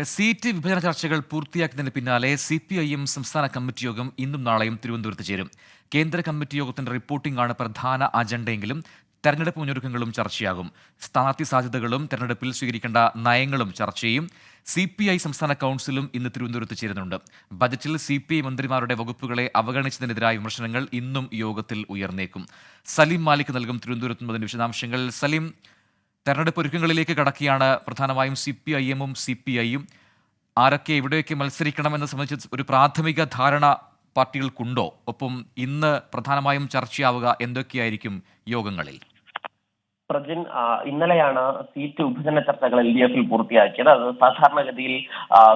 Seat വിഭജന ചർച്ചകൾ പൂർത്തിയാക്കിയതിന് പിന്നാലെ CPIM സംസ്ഥാന കമ്മിറ്റി യോഗം ഇന്നും നാളെയും തിരുവനന്തപുരത്ത് ചേരും. കേന്ദ്ര കമ്മിറ്റി യോഗത്തിന്റെ റിപ്പോർട്ടിംഗ് ആണ് പ്രധാന അജണ്ടയെങ്കിലും തെരഞ്ഞെടുപ്പ് മുന്നൊരുക്കങ്ങളും ചർച്ചയാകും. സ്ഥാനാർത്ഥി സാധ്യതകളും തെരഞ്ഞെടുപ്പിൽ സ്വീകരിക്കേണ്ട നയങ്ങളും ചർച്ച ചെയ്യും. CPI സംസ്ഥാന കൗൺസിലും ഇന്ന് തിരുവനന്തപുരത്ത് ചേരുന്നുണ്ട്. ബജറ്റിൽ CPI മന്ത്രിമാരുടെ വകുപ്പുകളെ അവഗണിച്ചതിനെതിരായ വിമർശനങ്ങൾ ഇന്നും യോഗത്തിൽ ഉയർന്നേക്കും. സലീം മാലിക് നൽകും തിരുവനന്തപുരത്ത് നിന്ന് അതിന്റെ വിശദാംശങ്ങൾ. സലീം, തെരഞ്ഞെടുപ്പ് ഒരുക്കങ്ങളിലേക്ക് കടക്കുകയാണ്. പ്രധാനമായും CPIM-ഉം CPI-യും ആരൊക്കെ എവിടെയൊക്കെ മത്സരിക്കണമെന്ന് സംബന്ധിച്ച് ഒരു പ്രാഥമിക ധാരണ പാർട്ടികൾക്കുണ്ടോ? ഒപ്പം ഇന്ന് പ്രധാനമായും ചർച്ചയാവുക എന്തൊക്കെയായിരിക്കും യോഗങ്ങളിൽ? പ്രജിൻ, ഇന്നലെയാണ് സീറ്റ് വിഭജന ചർച്ചകൾ LDF-ൽ പൂർത്തിയാക്കിയത്. അത് സാധാരണഗതിയിൽ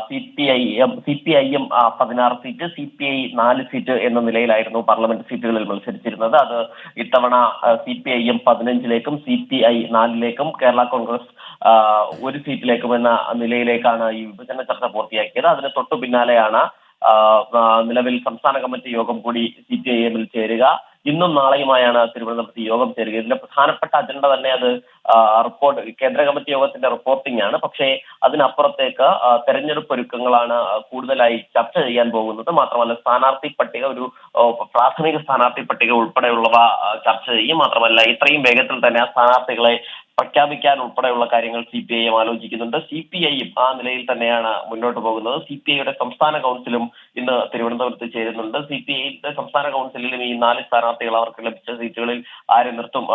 CPIM 16 സീറ്റ്, CPI 4 സീറ്റ് എന്ന നിലയിലായിരുന്നു പാർലമെന്റ് സീറ്റുകളിൽ മത്സരിച്ചിരുന്നത്. അത് ഇത്തവണ CPIM 15ലേക്കും CPI 4ലേക്കും കേരള കോൺഗ്രസ് 1 സീറ്റിലേക്കും എന്ന നിലയിലേക്കാണ് ഈ വിഭജന ചർച്ച പൂർത്തിയാക്കിയത്. അതിന് തൊട്ടു പിന്നാലെയാണ് നിലവിൽ സംസ്ഥാന കമ്മിറ്റി യോഗം കൂടി CPIM-ൽ ചേരുക. ഇന്നും നാളെയുമായാണ് തിരുവനന്തപുരത്ത് യോഗം ചേരുക. ഇതിന്റെ പ്രധാനപ്പെട്ട അജണ്ട തന്നെ അത് റിപ്പോർട്ട് കേന്ദ്ര കമ്മിറ്റി യോഗത്തിന്റെ റിപ്പോർട്ടിംഗ് ആണ്. പക്ഷേ അതിനപ്പുറത്തേക്ക് തെരഞ്ഞെടുപ്പ് ഒരുക്കങ്ങളാണ് കൂടുതലായി ചർച്ച ചെയ്യാൻ പോകുന്നത്. മാത്രമല്ല സ്ഥാനാർത്ഥി പട്ടിക, ഒരു പ്രാഥമിക സ്ഥാനാർത്ഥി പട്ടിക ഉൾപ്പെടെയുള്ളവ ചർച്ച ചെയ്യും. മാത്രമല്ല ഇത്രയും വേഗത്തിൽ തന്നെ ആ സ്ഥാനാർത്ഥികളെ പ്രഖ്യാപിക്കാൻ ഉൾപ്പെടെയുള്ള കാര്യങ്ങൾ CPIM ആലോചിക്കുന്നുണ്ട്. CPI-യും ആ നിലയിൽ തന്നെയാണ് മുന്നോട്ട് പോകുന്നത്. CPI-യുടെ സംസ്ഥാന കൗൺസിലും ഇന്ന് തിരുവനന്തപുരത്ത് ചേരുന്നുണ്ട്. CPI-യുടെ സംസ്ഥാന കൗൺസിലിലും ഈ 4 സ്ഥാനാർത്ഥികൾ അവർക്ക് ലഭിച്ച സീറ്റുകളിൽ ആരെ നിർത്തും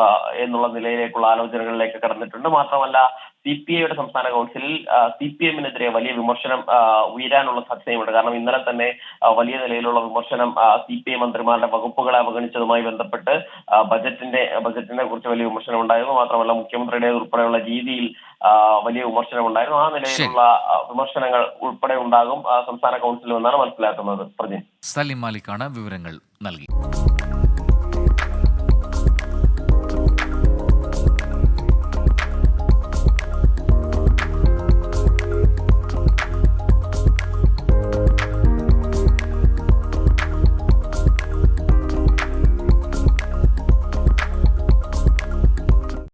എന്നുള്ള നിലയിലേക്കുള്ള ആലോചനകളിലേക്ക് കടന്നിട്ടുണ്ട്. മാത്രമല്ല CPI-യുടെ സംസ്ഥാന കൗൺസിലിൽ CPM-നെതിരെ വലിയ വിമർശനം ഉയരാനുള്ള സാധ്യതയുണ്ട്. കാരണം ഇന്നലെ തന്നെ വലിയ നിലയിലുള്ള വിമർശനം CPI മന്ത്രിമാരുടെ വകുപ്പുകളെ അവഗണിച്ചതുമായി ബന്ധപ്പെട്ട് ബജറ്റിനെ കുറിച്ച് വലിയ വിമർശനം ഉണ്ടായിരുന്നു. മാത്രമല്ല മുഖ്യമന്ത്രിയുടെ ഉൾപ്പെടെയുള്ള രീതിയിൽ വലിയ വിമർശനം ഉണ്ടായിരുന്നു. ആ നിലയിലുള്ള വിമർശനങ്ങൾ ഉൾപ്പെടെ ഉണ്ടാകും സംസ്ഥാന കൗൺസിലും എന്നാണ് മനസ്സിലാക്കുന്നത്. പ്രജിൻ, സലീം മാലിക്കാണ് വിവരങ്ങൾ നൽകി.